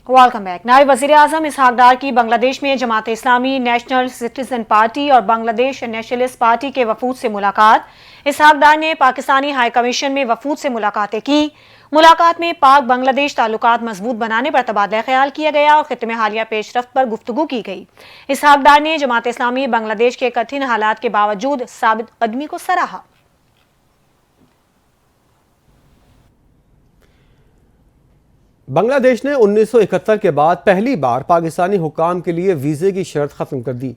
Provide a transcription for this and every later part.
Welcome back. नायब वज़ीर आज़म इसहाक डार की बांग्लादेश में Jamaat Islami, national citizen party और बांग्लादेश नेशनलिस्ट पार्टी के वफूद से मुलाकात। इसहाक डार ने पाकिस्तानी हाई कमीशन में वफूद से मुलाकातें की। मुलाकात में पाक बांग्लादेश ताल्लुकात मजबूत बनाने पर तबादला ख्याल किया गया और खित्ते में हालिया पेशरफ्त पर गुफ्तगू की गई। इसहाक डार ने जमात इस्लामी बांग्लादेश के कठिन हालात के बावजूद साबित कदमी को सराहा। बांग्लादेश ने 1971 के बाद पहली बार पाकिस्तानी हुक्काम के लिए वीज़े की शर्त ख़त्म कर दी।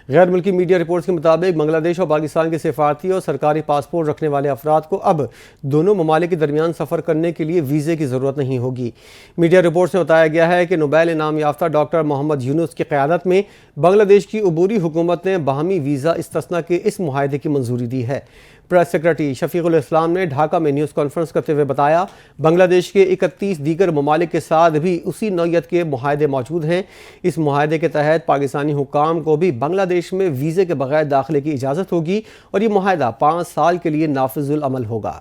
गैर मुल्की मीडिया रिपोर्ट्स के मुताबिक बांग्लादेश और पाकिस्तान के सिफारती और सरकारी पासपोर्ट रखने वाले अफराद को अब दोनों ममालिक के दरमियान सफ़र करने के लिए वीज़े की ज़रूरत नहीं होगी। मीडिया रिपोर्ट्स में बताया गया है कि नोबेल इनाम याफ्ता डॉक्टर मोहम्मद यूनुस की क़यादत में बांग्लादेश की अबूरी हुकूमत ने बाहमी वीज़ा इस्तिस्ना के इस मुआहदे की मंजूरी दी है। प्रेस सेक्रेटरी शफीकुल इस्लाम ने ढाका में न्यूज़ कॉन्फ्रेंस करते हुए बताया, बांग्लादेश के 31 दीगर ममालिक के साथ भी उसी नौयत के मुआहदे मौजूद हैं। इस मुआहदे के तहत पाकिस्तानी हुक्काम को भी बांग्लादेश में वीज़े के बगैर दाखिले की इजाज़त होगी और ये मुआहदा 5 साल के लिए नाफिजुल अमल होगा।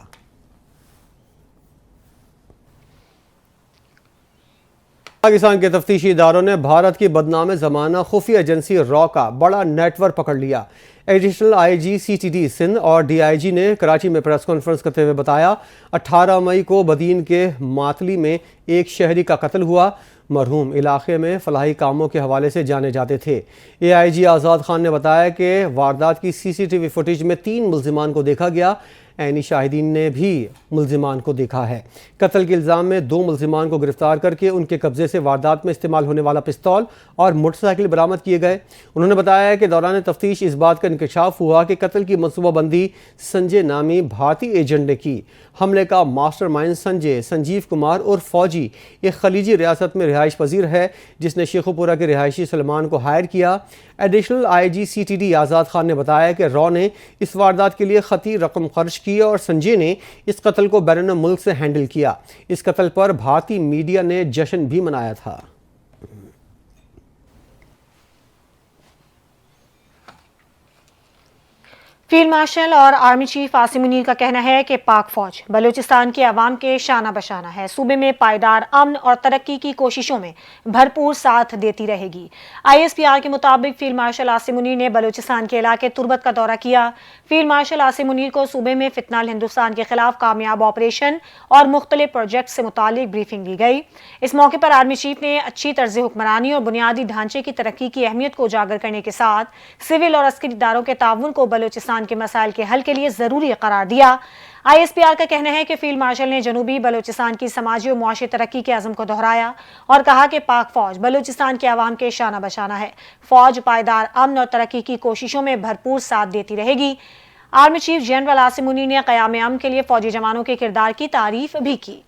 पाकिस्तान के तफ्तीशी इदारों ने भारत की बदनाम ज़माना खुफिया एजेंसी रॉ का बड़ा नेटवर्क पकड़ लिया। एडिशनल आईजी CTD सिंध और DIG ने कराची में प्रेस कॉन्फ्रेंस करते हुए बताया, 18 मई को बदीन के मातली में एक शहरी का कत्ल हुआ। मरहूम इलाके में फलाही कामों के हवाले से जाने जाते थे। AIG आज़ाद खान ने बताया कि वारदात की CCTV फुटेज में 3 मुल्जिमान को देखा गया। ऐनी शाहिदीन ने भी मुल्जिमान को देखा है। कत्ल के इल्ज़ाम में 2 मुल्जिमान को गिरफ्तार करके उनके कब्जे से वारदात में इस्तेमाल होने वाला पिस्तौल और मोटरसाइकिल बरामद किए गए। उन्होंने बताया कि दौरान तफ्तीश इस बात का इंकशाफ हुआ कि कत्ल की मनसूबाबंदी संजय नामी भारतीय एजेंट ने की। हमले का मास्टरमाइंड संजीव कुमार और फौजी एक खलीजी रियासत में रिहाइश पजीर है, जिसने शेखुपुरा के रिहायशी सलमान को हायर किया। एडिशनल IG CTD आज़ाद खान ने बताया कि रॉ ने इस वारदात के लिए खती रकम खर्च की और संजय ने इस कत्ल को बैरून मुल्क से हैंडल किया। इस कत्ल पर भारतीय मीडिया ने जश्न भी मनाया था। फील्ड मार्शल और आर्मी चीफ आसिम मुनीर का कहना है कि पाक फौज बलूचिस्तान के अवाम के शाना बशाना है। सूबे में पायदार अमन और तरक्की की कोशिशों में भरपूर साथ देती रहेगी। ISPR के मुताबिक फील्ड मार्शल आसिम मुनीर ने बलूचिस्तान के इलाके तुर्बत का दौरा किया। फील्ड मार्शल आसिम मुनीर को सूबे में फितनाल हिंदुस्तान के खिलाफ कामयाब ऑपरेशन और मुख्तलिफ प्रोजेक्ट से मुतालिक ब्रीफिंग दी गई। इस मौके पर आर्मी चीफ ने अच्छी तर्ज हुक्मरानी और बुनियादी ढांचे की तरक्की की अहमियत को उजागर करने के साथ सिविल और अस्करी इदारों के ताउन को बलूचिस्तान के मसाइल के हल के लिए जरूरी करार दिया। ISPR का कहना है कि फील्ड मार्शल ने जनूबी बलूचिस्तान की समाजी और मुआशी तरक्की के अज़म को दोहराया और कहा कि पाक फौज बलूचिस्तान के अवाम के शाना बशाना है। फौज पायदार अमन और तरक्की की कोशिशों में भरपूर साथ देती रहेगी। Army chief general Asim Munir ने क़याम अमन के लिए फौजी जवानों के किरदार की तारीफ भी की।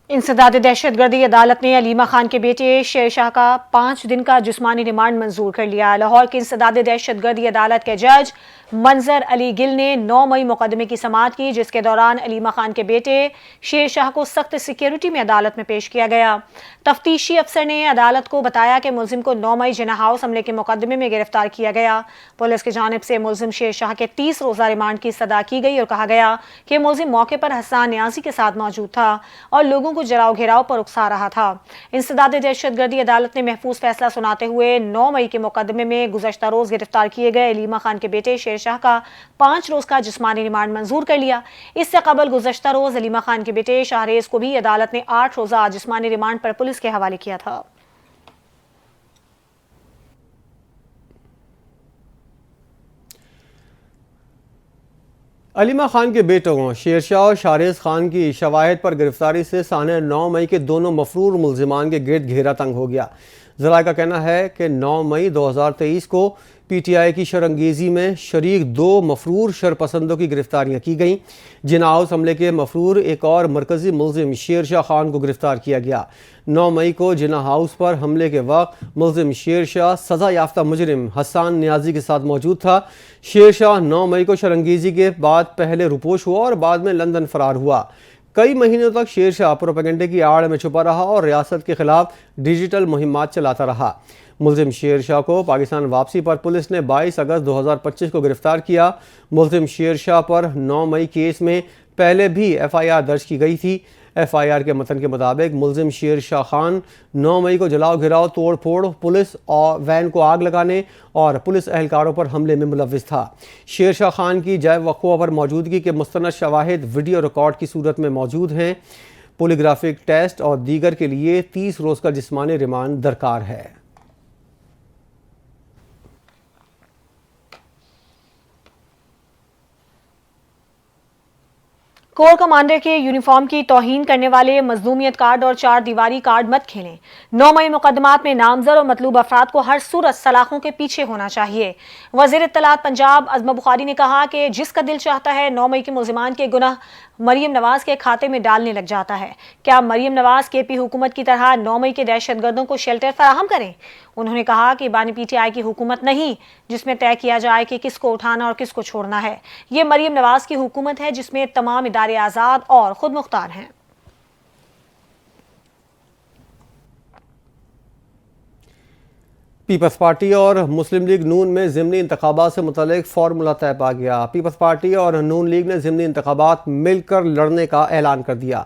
इंसदाद दहशतगर्दी अदालत ने अलीमा खान के बेटे शेरशाह का 5 दिन का जिस्मानी रिमांड मंजूर कर लिया। लाहौर की इंसदाद दहशतगर्दी अदालत के जज मंजर अली गिल ने 9 मई मुकदमे की समाअत की, जिसके दौरान अलीमा खान के बेटे शेरशाह को सख्त सिक्योरिटी में अदालत में पेश किया गया। तफ्तीशी अफसर ने अदालत को बताया कि मुलजिम को 9 मई जिना हाउस हमले के मुकदमे में गिरफ्तार किया गया। पुलिस की जानिब से मुलजिम शेरशाह के 30 रोजा रिमांड की सदा की गई और कहा गया कि मुलजिम मौके पर हसन न्याजी के साथ मौजूद था और लोगों को जलाओ घेराव पर उकसा रहा था। इंसदाद दहशतगर्दी अदालत ने महफूज फैसला सुनाते हुए 9 मई के मुकदमे में गुज़श्ता रोज गिरफ्तार किए गए अलीमा खान के बेटे शेरशाह का 5 रोज का जिस्मानी रिमांड मंजूर कर लिया। इससे कबल गुज़श्ता रोज अलीमा खान के बेटे शाहरेज को भी अदालत ने 8 रोजा जिस्मानी रिमांड पर पुलिस के हवाले किया था। अलीमा खान के बेटों शेरशाह और शाहरेज खान की शवाहिद पर गिरफ्तारी से साने 9 मई के दोनों मफरूर मुल्जिमान के गिर्द घेरा तंग हो गया। ज़राए का कहना है कि 9 मई 2023 को PTI की शरंगेज़ी में शरीक 2 मफरूर शरपसंदों की गिरफ्तारियाँ की गईं। जिना हाउस हमले के मफरूर एक और मरकज़ी मुलजिम शेरशाह खान को गिरफ्तार किया गया। 9 मई को जिना हाउस पर हमले के वक्त मुलजिम शेरशाह सज़ा याफ्ता मुजरिम हसन न्याजी के साथ मौजूद था। शेरशाह 9 मई को शरंगेज़ी के बाद पहले रुपोश हुआ और बाद में लंदन फरार हुआ। कई महीनों तक शेरशाह प्रोपेगेंडे की आड़ में छुपा रहा और रियासत के खिलाफ डिजिटल मुहिमात चलाता रहा। मुलजिम शेरशाह को पाकिस्तान वापसी पर पुलिस ने 22 अगस्त 2025 को गिरफ्तार किया। मुलजिम शेरशाह पर 9 मई केस में पहले भी FIR दर्ज की गई थी। FIR کے متن کے مطابق ملزم شیر شاہ خان 9 مئی کو جلاؤ گھراؤ توڑ پھوڑ پولیس اور وین کو آگ لگانے اور پولیس اہلکاروں پر حملے میں ملوث تھا۔ شیر شاہ خان کی جائے وقوع پر موجودگی کے مستند شواہد ویڈیو ریکارڈ کی صورت میں موجود ہیں۔ پولیگرافک ٹیسٹ اور دیگر کے لیے 30 روز کا جسمانی ریمانڈ درکار ہے۔ کور کمانڈر کے یونیفارم کی توہین کرنے والے مظلومیت کارڈ اور 4 دیواری کارڈ مت کھیلیں۔ 9 مئی مقدمات میں نامزد اور مطلوب افراد کو ہر صورت سلاخوں کے پیچھے ہونا چاہیے۔ وزیر اطلاعات پنجاب عظمہ بخاری نے کہا کہ جس کا دل چاہتا ہے 9 مئی کے ملزمان کے گناہ مریم نواز کے کھاتے میں ڈالنے لگ جاتا ہے۔ کیا مریم نواز KP حکومت کی طرح 9 مئی کے دہشت گردوں کو شیلٹر فراہم کریں؟ انہوں نے کہا کہ بانی PTI کی حکومت نہیں جس میں طے کیا جائے کہ کس کو اٹھانا اور کس کو چھوڑنا ہے۔ یہ مریم نواز کی حکومت ہے جس میں تمام ادارے آزاد اور خود مختار ہیں۔ پیپلز پارٹی اور مسلم لیگ نون میں ضمنی انتخابات سے متعلق فارمولہ طے پا گیا۔ پیپلز پارٹی اور نون لیگ نے ضمنی انتخابات مل کر لڑنے کا اعلان کر دیا۔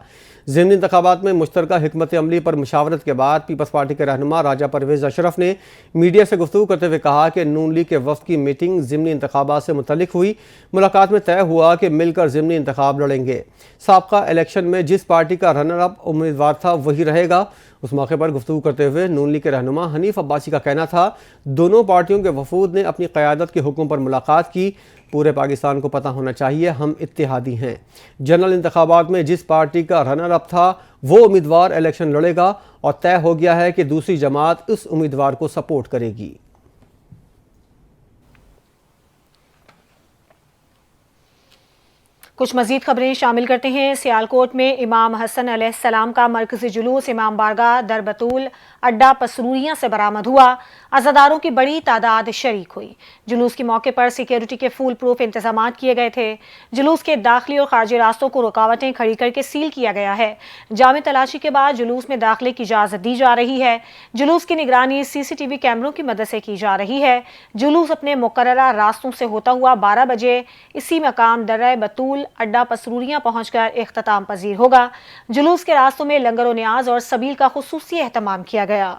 ضمنی انتخابات میں مشترکہ حکمت عملی پر مشاورت کے بعد پیپلز پارٹی کے رہنما راجہ پرویز اشرف نے میڈیا سے گفتگو کرتے ہوئے کہا کہ نون لیگ کے وفد کی میٹنگ ضمنی انتخابات سے متعلق ہوئی۔ ملاقات میں طے ہوا کہ مل کر ضمنی انتخاب لڑیں گے۔ سابقہ الیکشن میں جس پارٹی کا رنر اپ امیدوار تھا وہی رہے گا۔ اس موقع پر گفتگو کرتے ہوئے نون لیگ کے رہنما حنیف عباسی کا کہنا تھا دونوں پارٹیوں کے وفود نے اپنی قیادت کے حکم پر ملاقات کی۔ پورے پاکستان کو پتہ ہونا چاہیے ہم اتحادی ہیں۔ جنرل انتخابات میں جس پارٹی کا رنر اپ تھا وہ امیدوار الیکشن لڑے گا اور طے ہو گیا ہے کہ دوسری جماعت اس امیدوار کو سپورٹ کرے گی۔ کچھ مزید خبریں شامل کرتے ہیں۔ سیالکوٹ میں امام حسن علیہ السلام کا مرکزی جلوس امام بارگاہ در بطول اڈا پسروریاں سے برآمد ہوا۔ عزاداروں کی بڑی تعداد شریک ہوئی۔ جلوس کے موقع پر سیکیورٹی کے فول پروف انتظامات کیے گئے تھے۔ جلوس کے داخلی اور خارجی راستوں کو رکاوٹیں کھڑی کر کے سیل کیا گیا ہے۔ جامع تلاشی کے بعد جلوس میں داخلے کی اجازت دی جا رہی ہے۔ جلوس کی نگرانی CCTV کیمروں کی مدد سے کی جا رہی ہے۔ جلوس اپنے مقررہ راستوں سے ہوتا ہوا 12 بجے اسی مقام درہ بطول اڈا پسروریاں پہنچ کر اختتام پذیر ہوگا۔ جلوس کے راستوں میں لنگر و نیاز اور سبیل کا خصوصی اہتمام کیا گیا۔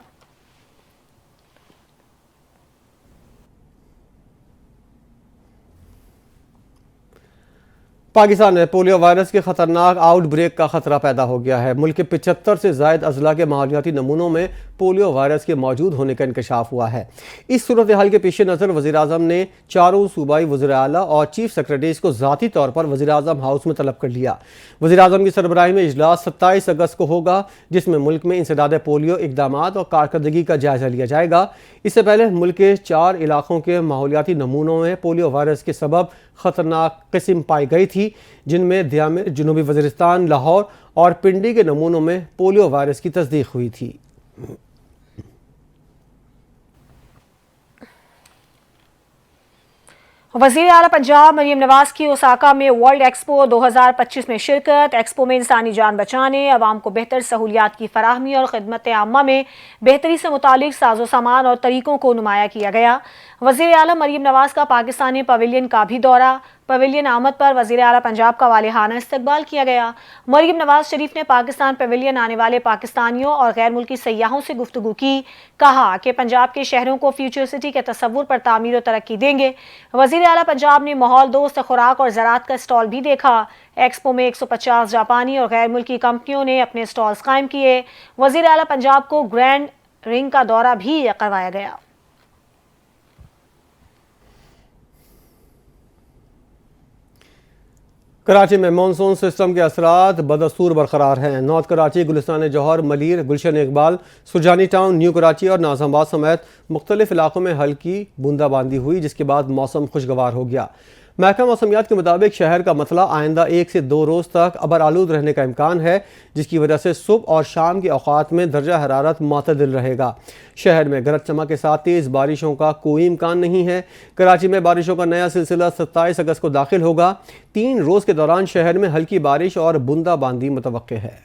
پاکستان میں پولیو وائرس کے خطرناک آؤٹ بریک کا خطرہ پیدا ہو گیا ہے۔ ملک کے 75 سے زائد اضلاع کے ماحولیاتی نمونوں میں پولیو وائرس کے موجود ہونے کا انکشاف ہوا ہے۔ اس صورتحال کے پیش نظر وزیراعظم نے 4 صوبائی وزراء اعلیٰ اور چیف سیکرٹریز کو ذاتی طور پر وزیراعظم ہاؤس میں طلب کر لیا۔ وزیراعظم کی سربراہی میں اجلاس 27 اگست کو ہوگا جس میں ملک میں انسداد پولیو اقدامات اور کارکردگی کا جائزہ لیا جائے گا۔ اس سے پہلے ملک کے 4 علاقوں کے ماحولیاتی نمونوں میں پولیو وائرس کے سبب خطرناک قسم پائی گئی تھی جن میں دیامر، جنوبی وزیرستان، لاہور اور پنڈی کے نمونوں میں پولیو وائرس کی تصدیق ہوئی تھی۔ وزیر اعلیٰ پنجاب مریم نواز کی اوساکا میں ورلڈ ایکسپو 2025 میں شرکت۔ ایکسپو میں انسانی جان بچانے، عوام کو بہتر سہولیات کی فراہمی اور خدمت عامہ میں بہتری سے متعلق ساز و سامان اور طریقوں کو نمایاں کیا گیا۔ وزیر اعلیٰ مریم نواز کا پاکستانی پویلین کا بھی دورہ۔ پویلین آمد پر وزیر اعلیٰ پنجاب کا والہانہ استقبال کیا گیا۔ مریم نواز شریف نے پاکستان پویلین آنے والے پاکستانیوں اور غیر ملکی سیاحوں سے گفتگو کی۔ کہا کہ پنجاب کے شہروں کو فیوچر سٹی کے تصور پر تعمیر و ترقی دیں گے۔ وزیر اعلیٰ پنجاب نے ماحول دوست خوراک اور زراعت کا اسٹال بھی دیکھا۔ ایکسپو میں 150 جاپانی اور غیر ملکی کمپنیوں نے اپنے اسٹالز قائم کیے۔ وزیر اعلیٰ پنجاب کو گرینڈ رنگ کا دورہ بھی کروایا گیا۔ کراچی میں مانسون سسٹم کے اثرات بدستور برقرار ہیں۔ نارتھ کراچی، گلستان جوہر، ملیر، گلشن اقبال، سرجانی ٹاؤن، نیو کراچی اور ناظم آباد سمیت مختلف علاقوں میں ہلکی بوندا باندی ہوئی جس کے بعد موسم خوشگوار ہو گیا۔ محکمہ موسمیات کے مطابق شہر کا مسئلہ آئندہ 1 سے 2 روز تک ابر آلود رہنے کا امکان ہے جس کی وجہ سے صبح اور شام کے اوقات میں درجہ حرارت معتدل رہے گا۔ شہر میں گرج چمک کے ساتھ تیز بارشوں کا کوئی امکان نہیں ہے۔ کراچی میں بارشوں کا نیا سلسلہ 27 اگست کو داخل ہوگا۔ 3 روز کے دوران شہر میں ہلکی بارش اور بوندا باندی متوقع ہے۔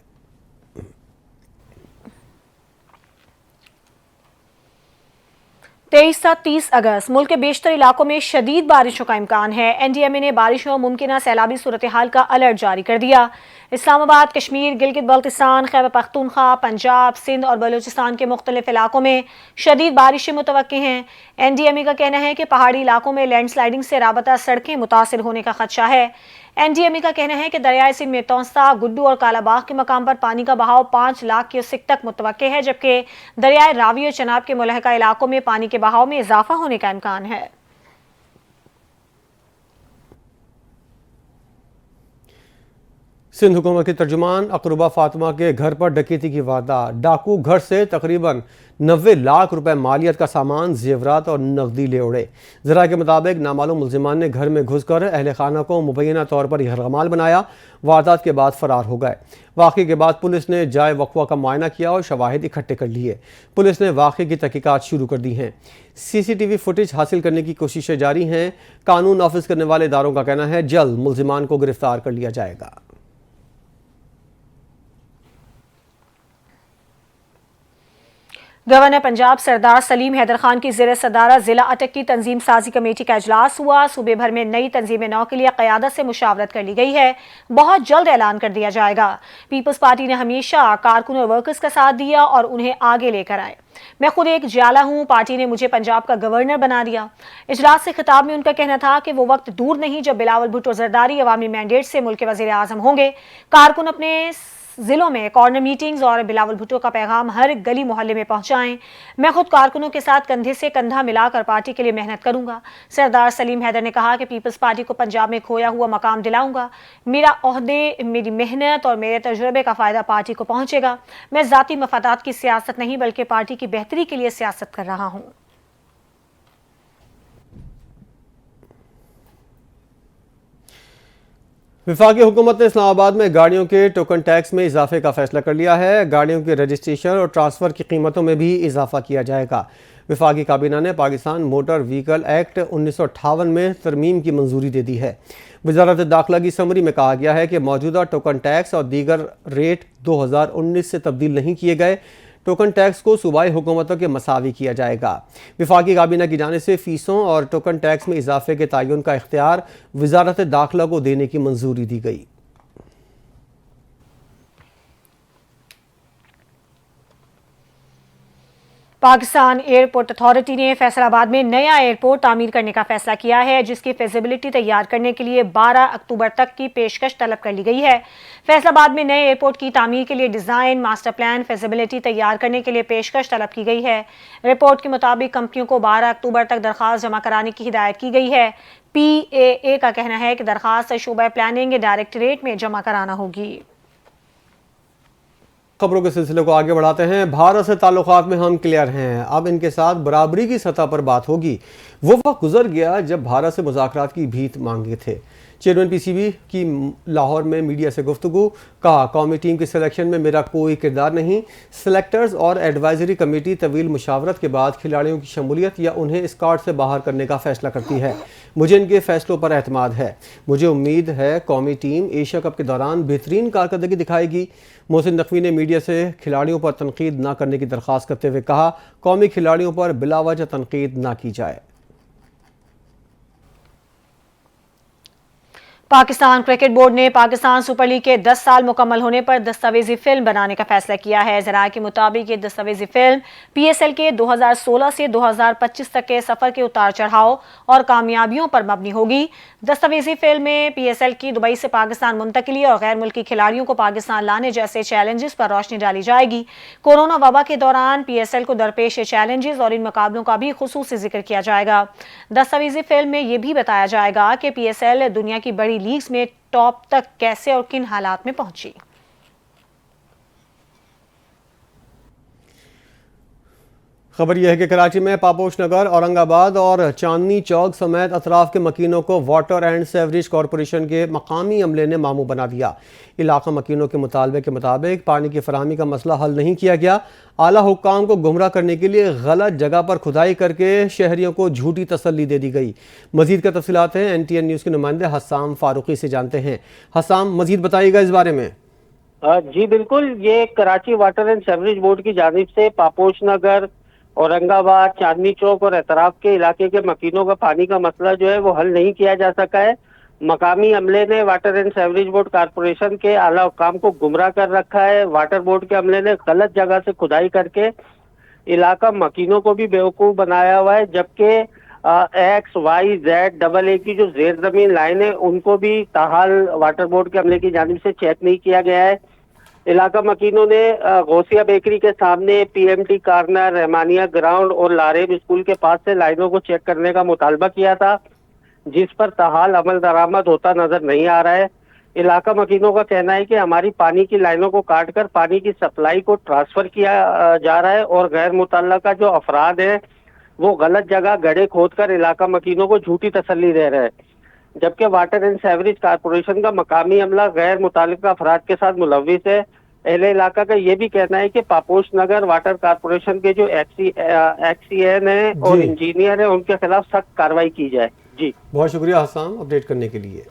23 से 30 अगस्त मुल्क के बेशतर इलाकों में शदीद बारिशों का इम्कान है। एनडीएमए ने बारिशों और मुमकिन सैलाबी सूरत हाल का अलर्ट जारी कर दिया। इस्लामाबाद, कश्मीर, गिलगित बल्तिस्तान, खैबर पख्तूनख्वा, पंजाब, सिंध और बलूचिस्तान के मुख्तलिफ इलाकों में शदीद बारिशें मुतवक्के हैं। एनडीएमए का कहना है कि पहाड़ी इलाकों में लैंडस्लाइडिंग से राबता सड़कें मुतासिर होने का खदशा है। एनडीएमए का कहना है कि दरियाए सिंध में तौसा, गुड्डू और कालाबाग के मकाम पर पानी का बहाव 5 लाख क्यूसेक तक मुतवक्के है, जबकि दरियाए रावी और चनाब के मुलहका इलाकों में पानी के बहाव में इजाफा होने का इम्कान है। सिंध हुकूमत की तर्जुमान अकरूबा फातिमा के घर पर डकैती की वारदात। डाकू घर से तकरीबन 90 लाख रुपए मालियत का सामान, जेवरात और नकदी ले उड़े। ज़रा के मुताबिक नामालूम मुल्जिमान ने घर में घुसकर अहल खाना को मुबैना तौर पर यरगमाल बनाया। वारदात के बाद फरार हो गए। वाक़े के बाद पुलिस ने जाए वक़्वा का मुआयना किया और शवाहिद इकट्ठे कर लिए। पुलिस ने वाक़े की तहकीकात शुरू कर दी हैं। CCTV फुटेज हासिल करने की कोशिशें जारी हैं। कानून नाफिज करने वाले इदारों का कहना है जल्द मुल्जिमान को गिरफ्तार कर लिया जाएगा। गवर्नर पंजाब सरदार सलीम हैदर खान की ज़ेर सदारत जिला अटक की तंजीम साजी कमेटी का इजलास हुआ। सूबे भर में नई तंजीम नौ के लिए क़यादत से मुशावरत कर ली गई है। बहुत जल्द ऐलान कर दिया जाएगा। पीपल्स पार्टी ने हमेशा कारकुन और वर्कर्स का साथ दिया और उन्हें आगे लेकर आए। मैं खुद एक जाला हूँ, पार्टी ने मुझे पंजाब का गवर्नर बना दिया। इजलास से खिताब में उनका कहना था कि वो वक्त दूर नहीं जब बिलावल भुट्टो जरदारी अवामी मैंडेट से मुल्क के वज़ीर आज़म होंगे। कारकुन अपने जिलों में कॉर्नर मीटिंग्स और बिलावल भुट्टो का पैगाम हर गली मोहल्ले में पहुंचाएं। मैं खुद कारकुनों के साथ कंधे से कंधा मिलाकर पार्टी के लिए मेहनत करूंगा। सरदार सलीम हैदर ने कहा कि पीपल्स पार्टी को पंजाब में खोया हुआ मकाम दिलाऊंगा। मेरा ओहदे, मेरी मेहनत और मेरे तजुर्बे का फ़ायदा पार्टी को पहुंचेगा। मैं ज़ाती मफादात की सियासत नहीं बल्कि पार्टी की बेहतरी के लिए सियासत कर रहा हूँ। वफाकी हुकूमत ने इस्लामाबाद में गाड़ियों के टोकन टैक्स में इजाफे का फैसला कर लिया है। गाड़ियों के रजिस्ट्रेशन और ट्रांसफ़र की कीमतों में भी इजाफा किया जाएगा। वफाकी काबीना ने पाकिस्तान मोटर व्हीकल एक्ट 1958 में तरमीम की मंजूरी दे दी है। वजारत दाखिला की समरी में कहा गया है कि मौजूदा टोकन टैक्स और दीगर रेट 2019 से तब्दील नहीं किए गए। टोकन टैक्स को सूबाई हुकूमतों के मसावी किया जाएगा। वफाकी काबीना की जानिब से फ़ीसों और टोकन टैक्स में इजाफे के तयन का इख्तियार वजारत दाखिला को देने की मंजूरी दी गई। पाकिस्तान एयरपोर्ट अथॉरिटी ने फैसलाबाद में नया एयरपोर्ट तामीर करने का फैसला किया है, जिसकी फिजिबिलिटी तैयार करने के लिए 12 अक्टूबर तक की पेशकश तलब कर ली गई है। फैसलाबाद में नए एयरपोर्ट की तामीर के लिए डिज़ाइन, मास्टर प्लान, फिजिबिलिटी तैयार करने के लिए पेशकश तलब की गई है। रिपोर्ट के मुताबिक कंपनियों को 12 अक्टूबर तक दरख्वास्त जमा कराने की हिदायत की गई है। PAA का कहना है कि दरख्वास्त शोबा प्लानिंग डायरेक्टरेट में जमा कराना होगी। खबरों के सिलसिले को आगे बढ़ाते हैं। भारत से ताल्लुकात में हम क्लियर हैं, अब इनके साथ बराबरी की सतह पर बात होगी। वो वक्त गुजर गया जब भारत से मुज़ाकरात की भीख मांगे थे। चेयरमैन PCB की लाहौर में मीडिया से गुफ्तगू, कहा कौमी टीम की सिलेक्शन में मेरा कोई किरदार नहीं। सिलेक्टर्स और एडवाइजरी कमेटी तवील मुशावरत के बाद खिलाड़ियों की शमूलियत या उन्हें स्क्वाड से बाहर करने का फैसला करती है। मुझे इनके फैसलों पर एतमाद है। मुझे उम्मीद है कौमी टीम एशिया कप के दौरान बेहतरीन कारकर्दगी दिखाएगी। मोहसिन नकवी ने मीडिया से खिलाड़ियों पर तनकीद न करने की दरख्वास्त करते हुए कहा कौमी खिलाड़ियों पर बिलावजह तनकीद न की जाए। पाकिस्तान क्रिकेट बोर्ड ने पाकिस्तान सुपर लीग के 10 साल मुकम्मल होने पर दस्तावेजी फिल्म बनाने का फैसला किया है। ज़राए के मुताबिक ये दस्तावेजी फिल्म PSL के 2016 से 2025 तक के सफ़र के उतार चढ़ाव और कामयाबियों पर मबनी होगी। दस्तावेजी फिल्म में PSL की दुबई से पाकिस्तान मुंतकिली और गैर मुल्की खिलाड़ियों को पाकिस्तान लाने जैसे चैलेंजेस पर रोशनी डाली जाएगी। कोरोना वबा के दौरान PSL को दरपेश चैलेंजेस और इन मुकाबलों का भी खुसूसी जिक्र किया जाएगा। दस्तावेजी फिल्म में यह भी बताया जाएगा कि PSL दुनिया की बड़ी लीग्स में टॉप तक कैसे और किन हालात में पहुंची। खबर यह है कि कराची में पापोश नगर, औरंगाबाद और चांदनी चौक समेत अतराफ के मकीनों को वाटर एंड सेवरेज कॉरपोरेशन के मकामी अमले ने मामू बना दिया। इलाका मकीनों के मुतालबे के मुताबिक पानी की फराहमी का मसला हल नहीं किया गया। आला हुक्काम को गुमराह करने के लिए गलत जगह पर खुदाई करके शहरियों को झूठी तसल्ली दे दी गई। मजीद का तफसीलात हैं NTN न्यूज़ के नुमाइंदे हसाम फारूकी से जानते हैं। हसाम, मजीद बताइएगा इस बारे में। जी बिल्कुल, ये Karachi water and sewerage board की जानिब से पापोश नगर, औरंगाबाद, चांदनी चौक और एतराफ के इलाके के मकीनों का पानी का मसला जो है वो हल नहीं किया जा सका है। मकामी अमले ने water and sewerage board corporation के आला हुकाम को गुमराह कर रखा है। वाटर बोर्ड के अमले ने गलत जगह से खुदाई करके इलाका मकीनों को भी बेवकूफ़ बनाया हुआ है, जबकि XYZ की जो जेर जमीन लाइन है उनको भी ताहाल वाटर बोर्ड के अमले की जानिब से चेक नहीं किया गया है। इलाका मकीनों ने गौसिया बेकरी के सामने, PMT कार्नर, रहमानिया ग्राउंड और लारेब स्कूल के पास से लाइनों को चेक करने का मुतालबा किया था, जिस पर ताहाल अमल दरामद होता नजर नहीं आ रहा है। इलाका मकीनों का कहना है कि हमारी पानी की लाइनों को काट कर पानी की सप्लाई को ट्रांसफर किया जा रहा है और गैर मुतल्लका जो अफराद हैं वो गलत जगह गड्ढे खोद कर इलाका मकीनों को झूठी तसल्ली दे रहे हैं, जबकि वाटर एंड सेवरेज कारपोरेशन का मकामी अमला गैर मुताल्लिका अफराद के साथ मुलविस है। अहले इलाका का ये भी कहना है कि पापोश नगर वाटर कारपोरेशन के जो XCN है और जी। इंजीनियर है उनके खिलाफ सख्त कार्रवाई की जाए। जी बहुत शुक्रिया हसाम अपडेट करने के लिए।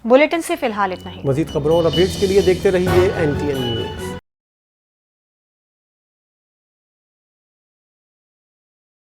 बुलेटिन से फिलहाल इतना ही। मजीद खबरों और अपडेट्स के लिए देखते रहिए NTN न्यूज़।